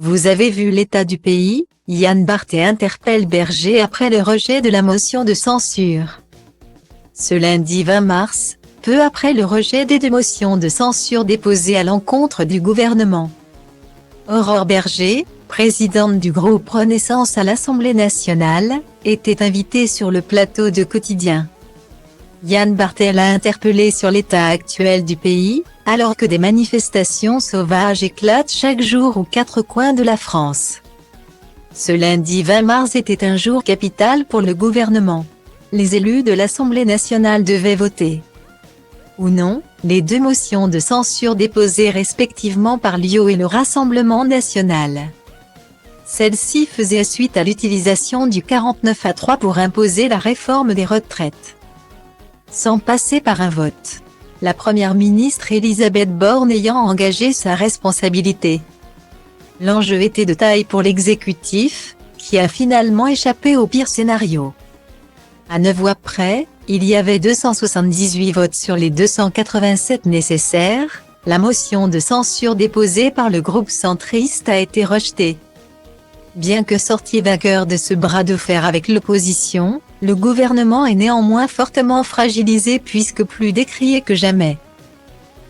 Vous avez vu l'état du pays? Yann Barthès interpelle Berger après le rejet de la motion de censure. Ce lundi 20 mars, peu après le rejet des deux motions de censure déposées à l'encontre du gouvernement, Aurore Berger, présidente du groupe Renaissance à l'Assemblée nationale, était invitée sur le plateau de Quotidien. Yann Barthès l'a interpellée sur l'état actuel du pays, alors que des manifestations sauvages éclatent chaque jour aux quatre coins de la France. Ce lundi 20 mars était un jour capital pour le gouvernement. Les élus de l'Assemblée nationale devaient voter ou non les deux motions de censure déposées respectivement par l'UO et le Rassemblement national. Celle-ci faisait suite à l'utilisation du 49-3 pour imposer la réforme des retraites, sans passer par un vote, la première ministre Elisabeth Borne ayant engagé sa responsabilité. L'enjeu était de taille pour l'exécutif, qui a finalement échappé au pire scénario. À 9 voix près, il y avait 278 votes sur les 287 nécessaires, la motion de censure déposée par le groupe centriste a été rejetée. Bien que sorti vainqueur de ce bras de fer avec l'opposition, le gouvernement est néanmoins fortement fragilisé puisque plus décrié que jamais.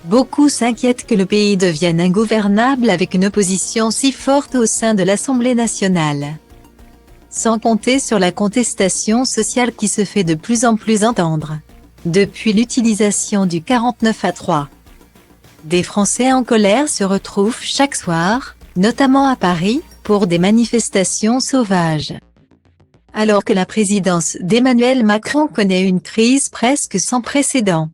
Beaucoup s'inquiètent que le pays devienne ingouvernable avec une opposition si forte au sein de l'Assemblée nationale. Sans compter sur la contestation sociale qui se fait de plus en plus entendre. Depuis l'utilisation du 49-3, des Français en colère se retrouvent chaque soir, notamment à Paris, pour des manifestations sauvages. Alors que la présidence d'Emmanuel Macron connaît une crise presque sans précédent.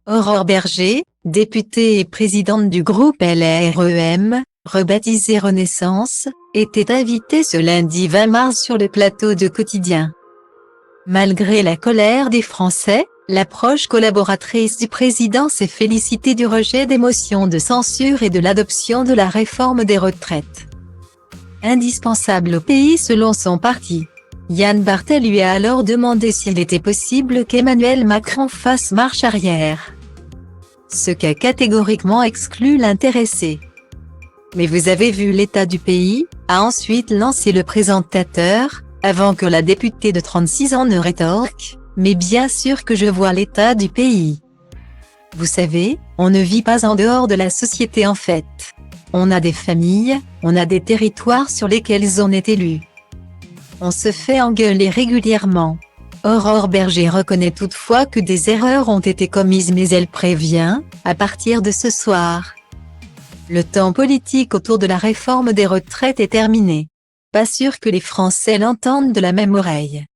Aurore Berger, députée et présidente du groupe LREM, rebaptisé Renaissance, était invitée ce lundi 20 mars sur le plateau de Quotidien. Malgré la colère des Français, la proche collaboratrice du président s'est félicitée du rejet des motions de censure et de l'adoption de la réforme des retraites, indispensable au pays selon son parti. Yann Barthès lui a alors demandé s'il était possible qu'Emmanuel Macron fasse marche arrière, ce qu'a catégoriquement exclu l'intéressé. Mais vous avez vu l'état du pays, a ensuite lancé le présentateur, avant que la députée de 36 ans ne rétorque, mais bien sûr que je vois l'état du pays. Vous savez, on ne vit pas en dehors de la société en fait. On a des familles, on a des territoires sur lesquels on est élu. On se fait engueuler régulièrement. Aurore Berger reconnaît toutefois que des erreurs ont été commises mais elle prévient, à partir de ce soir, le temps politique autour de la réforme des retraites est terminé. Pas sûr que les Français l'entendent de la même oreille.